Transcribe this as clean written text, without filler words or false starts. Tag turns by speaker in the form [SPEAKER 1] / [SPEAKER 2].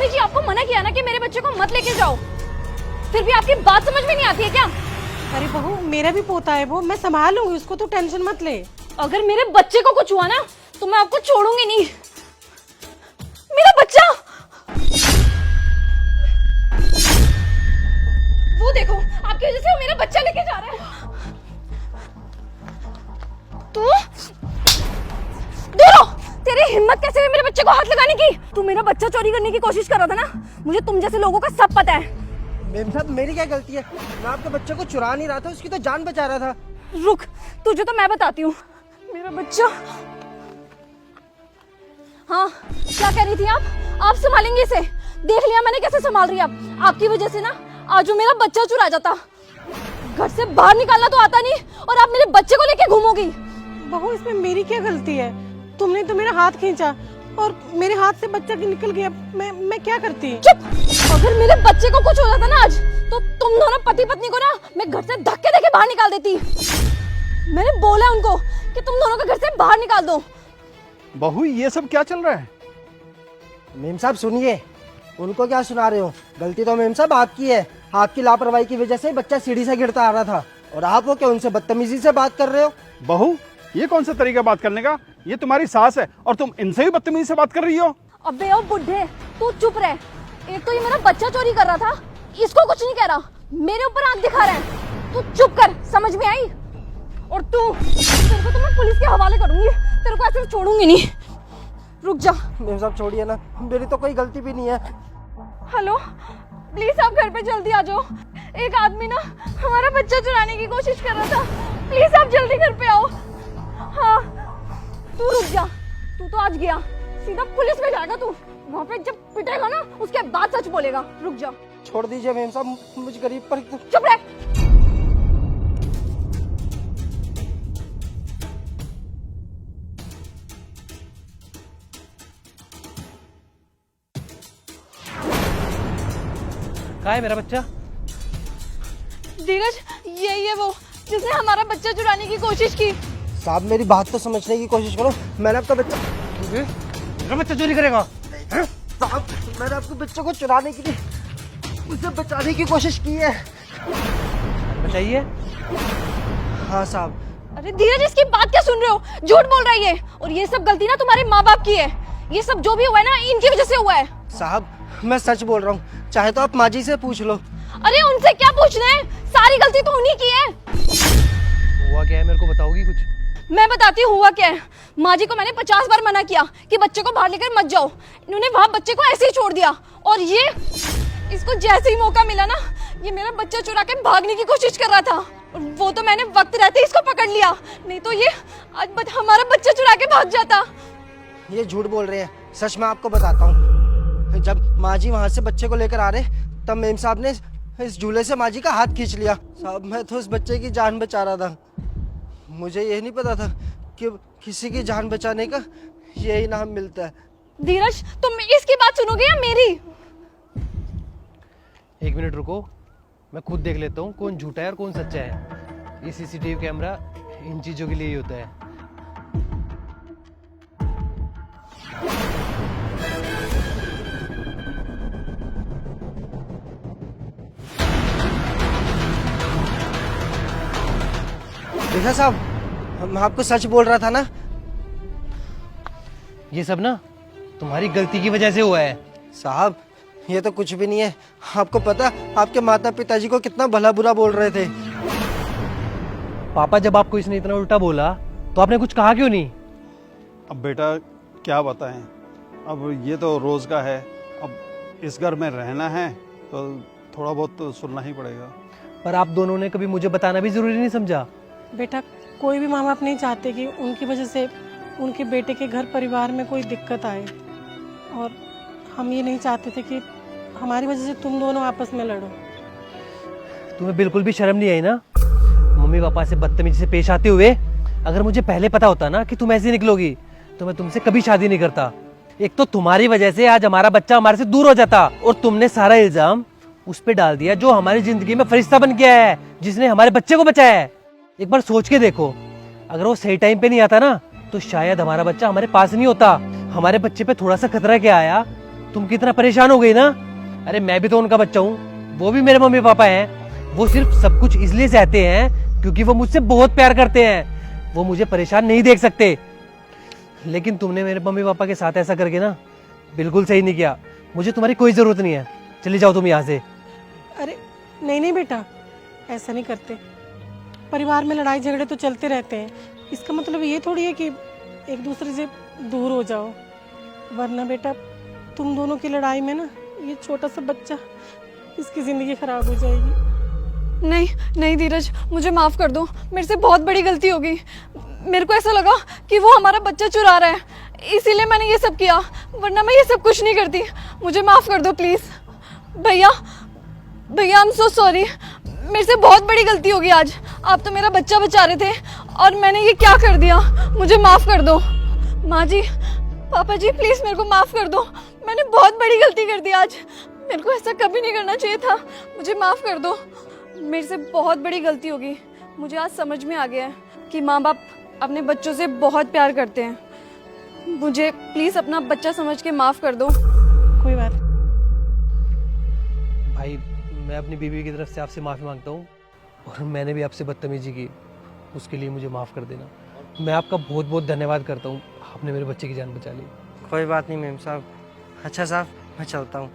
[SPEAKER 1] Mummy जी आपको मना किया ना कि मेरे बच्चे को मत लेके जाओ, फिर भी आपकी बात समझ में नहीं आती है क्या?
[SPEAKER 2] अरे बहू, मेरा भी पोता है वो, मैं संभाल लूंगी उसको, तो टेंशन मत ले।
[SPEAKER 1] अगर मेरे बच्चे को कुछ हुआ ना तो मैं आपको छोड़ूंगी नहीं। मेरा बच्चा, वो देखो आपकी वजह से वो मेरा बच्चा लेके जा रहा है। तू दूर हो, तेरी हिम्मत कैसे है मेरे बच्चे को हाथ लगाने की? तू मेरा बच्चा चोरी करने की कोशिश कर रहा था ना, मुझे तुम जैसे लोगों का सब पता है।
[SPEAKER 3] मेम साहब मेरी क्या गलती है? मैं आपके बच्चे को चुरा नहीं रहा था, उसकी तो जान बचा रहा था।
[SPEAKER 1] रुक, तुझे तो मैं बताती हूँ। मेरा बच्चा, हाँ क्या कह रही थी आप संभालेंगे इसे? देख लिया मैंने कैसे संभाल रही है। आपकी वजह से ना आज वो मेरा बच्चा चुरा जाता। घर से बाहर निकालना तो आता नहीं और आप मेरे बच्चे को लेके घूमोगी।
[SPEAKER 2] बहू, इसमें मेरी क्या गलती है? तुमने तो मेरा हाथ खींचा और मेरे हाथ से बच्चा निकल गया। मैं क्या करती?
[SPEAKER 1] चुप! अगर मेरे बच्चे को कुछ हो जाता ना आज, तो तुम दोनों पति पत्नी को ना मैं घर से धक्के देके बाहर निकाल देती। मैंने बोला उनको कि तुम दोनों को घर से बाहर निकाल दो।
[SPEAKER 4] बहू ये सब क्या चल रहा है?
[SPEAKER 3] मेम साहब सुनिए, उनको क्या सुना रहे हो? गलती तो मेम साहब आपकी है। आपकी लापरवाही की वजह से बच्चा सीढ़ी से गिरता आ रहा था और आप वो क्या उनसे बदतमीजी से बात कर रहे हो?
[SPEAKER 4] बहू ये कौन सा तरीका बात करने का? ये तुम्हारी सास है और तुम इनसे भी बदतमीजी से बात कर रही हो।
[SPEAKER 1] अबे ओ बुड्ढे, तू चुप रह। एक तो ये मेरा बच्चा चोरी कर रहा था, इसको कुछ नहीं कह रहा, मेरे ऊपर आंख दिखा रहा है। तू चुप कर, समझ में आई? और तू, तेरे को तो मैं पुलिस के हवाले करूंगी, तेरे को ऐसे छोड़ूंगी नहीं। रुक जा।
[SPEAKER 3] मेम साहब छोड़िए ना, मेरी तो कोई गलती भी नहीं है।
[SPEAKER 1] हेलो, प्लीज आप घर पे जल्दी आ जाओ। एक आदमी ना हमारा बच्चा चुराने की कोशिश कर रहा था, प्लीज आप जल्दी घर पे आओ। हाँ तू रुक जा, तू तो आज गया, सीधा पुलिस में जाएगा तू। वहाँ पे जब पिटेगा ना उसके बाद सच बोलेगा। रुक जा।
[SPEAKER 3] छोड़ दीजिए मेम साहब, मुझ गरीब पर।
[SPEAKER 1] चुप रह।
[SPEAKER 5] कहाँ है मेरा बच्चा?
[SPEAKER 1] धीरज, यही है वो जिसने हमारा बच्चा चुराने की कोशिश की।
[SPEAKER 3] साहब मेरी बात तो समझने की कोशिश करो। मैंने आपका बच्चा
[SPEAKER 5] मेरा बच्चा चोरी करेगा?
[SPEAKER 3] साहब मैंने आपके बच्चे को चुराने के लिए उसे बचाने की कोशिश की है।
[SPEAKER 5] बताइए।
[SPEAKER 3] हाँ साहब।
[SPEAKER 1] अरे धीरज, इसकी बात क्या सुन रहे हो? झूठ बोल रहा है ये, और ये सब गलती ना तुम्हारे माँ बाप की है। ये सब जो भी हुआ है ना इनकी वजह से हुआ है।
[SPEAKER 3] साहब मैं सच बोल रहा हूँ, चाहे तो आप माँ जी से पूछ लो।
[SPEAKER 1] अरे उनसे क्या पूछना है, सारी गलती तो उन्हीं की है।
[SPEAKER 5] हुआ क्या है, मेरे को बताओगी कुछ?
[SPEAKER 1] मैं बताती हूँ हुआ क्या है। माँ जी को मैंने 50 बार मना किया कि बच्चे को बाहर लेकर मत जाओ, इन्होंने वहाँ बच्चे को ऐसे ही छोड़ दिया। और ये, इसको जैसे ही मौका मिला ना, ये मेरा बच्चा चुरा के भागने की कोशिश कर रहा था, और वो तो मैंने वक्त रहते ही इसको पकड़ लिया, नहीं तो ये आज हमारा बच्चा चुरा के भाग जाता।
[SPEAKER 3] ये झूठ बोल रहे हैं, सच मैं आपको बताता हूँ। जब माँ जी वहाँ से बच्चे को लेकर आ रहे, तब मेम साहब ने इस झूले से माँ जी का हाथ खींच लिया। साहब मैं तो उस बच्चे की जान बचा रहा था, मुझे ये नहीं पता था कि किसी की जान बचाने का ये इनाम मिलता है।
[SPEAKER 1] धीरज, तुम इसकी बात सुनोगे या मेरी?
[SPEAKER 5] एक मिनट रुको, मैं खुद देख लेता हूँ कौन झूठा है और कौन सच्चा है। ये सीसीटीवी कैमरा इन चीजों के लिए ही होता है।
[SPEAKER 3] देखा साहब, मैं आपको सच बोल रहा था ना।
[SPEAKER 5] ये सब ना तुम्हारी गलती की वजह से हुआ है।
[SPEAKER 3] साहब ये तो कुछ भी नहीं है। आपको पता आपके माता पिताजी को कितना भला बुरा बोल रहे थे।
[SPEAKER 5] पापा, जब आपको इसने इतना उल्टा बोला तो आपने कुछ कहा क्यों नहीं?
[SPEAKER 4] अब बेटा क्या बताएं, अब ये तो रोज का है, अब इस घर में रहना है तो थोड़ा बहुत तो सुनना ही पड़ेगा।
[SPEAKER 5] पर आप दोनों ने कभी मुझे बताना भी जरूरी नहीं समझा?
[SPEAKER 2] बेटा, कोई भी माँ बाप नहीं चाहते कि उनकी वजह से उनके बेटे के घर परिवार में कोई दिक्कत आए, और हम ये नहीं चाहते थे कि हमारी वजह से तुम दोनों आपस में लड़ो।
[SPEAKER 5] तुम्हें बिल्कुल भी शर्म नहीं आई ना मम्मी पापा से बदतमीजी से पेश आते हुए? अगर मुझे पहले पता होता ना कि तुम ऐसे निकलोगी तो मैं तुमसे कभी शादी नहीं करता। एक तो तुम्हारी वजह से आज हमारा बच्चा हमारे से दूर हो जाता, और तुमने सारा इल्जाम उस पे डाल दिया जो हमारी जिंदगी में फरिश्ता बन गया है, जिसने हमारे बच्चे को बचाया है। एक बार सोच के देखो, अगर वो सही टाइम पे नहीं आता ना तो शायद हमारा बच्चा हमारे पास नहीं होता। हमारे बच्चे पे थोड़ा सा खतरा क्या आया तुम कितना परेशान हो गई ना। अरे मैं भी तो उनका बच्चा हूँ, वो भी मेरे मम्मी पापा हैं। वो सिर्फ सब कुछ इसलिए चाहते हैं क्योंकि वो मुझसे बहुत प्यार करते हैं। वो मुझे परेशान नहीं देख सकते। लेकिन तुमने मेरे मम्मी पापा के साथ ऐसा करके ना बिल्कुल सही नहीं किया। मुझे तुम्हारी कोई जरूरत नहीं है, चले जाओ तुम यहाँ से।
[SPEAKER 2] अरे नहीं नहीं बेटा, ऐसा नहीं करते। परिवार में लड़ाई झगड़े तो चलते रहते हैं, इसका मतलब ये थोड़ी है कि एक दूसरे से दूर हो जाओ। वरना बेटा तुम दोनों की लड़ाई में ना ये छोटा सा बच्चा, इसकी ज़िंदगी खराब हो जाएगी।
[SPEAKER 1] नहीं नहीं धीरज, मुझे माफ़ कर दो, मेरे से बहुत बड़ी गलती हो गई। मेरे को ऐसा लगा कि वो हमारा बच्चा चुरा रहा है, इसीलिए मैंने ये सब किया, वरना मैं ये सब कुछ नहीं करती। मुझे माफ़ कर दो प्लीज़। भैया भैया आई एम सो सॉरी, मेरे से बहुत बड़ी गलती होगी आज। आप तो मेरा बच्चा बचा रहे थे और मैंने ये क्या कर दिया, मुझे माफ़ कर दो। माँ जी, पापा जी, प्लीज़ मेरे को माफ़ कर दो, मैंने बहुत बड़ी गलती कर दी आज। मेरे को ऐसा कभी नहीं करना चाहिए था, मुझे माफ़ कर दो। मेरे से बहुत बड़ी गलती होगी। मुझे आज समझ में आ गया है कि माँ बाप अपने बच्चों से बहुत प्यार करते हैं। मुझे प्लीज़ अपना बच्चा समझ के माफ़ कर दो।
[SPEAKER 2] कोई बात नहीं।
[SPEAKER 5] भाई मैं अपनी बीवी की तरफ से आपसे माफ़ी मांगता हूँ, और मैंने भी आपसे बदतमीजी की, उसके लिए मुझे माफ़ कर देना। मैं आपका बहुत बहुत धन्यवाद करता हूँ, आपने मेरे बच्चे की जान बचा ली।
[SPEAKER 3] कोई बात नहीं मेम साहब। अच्छा साहब, मैं चलता हूँ।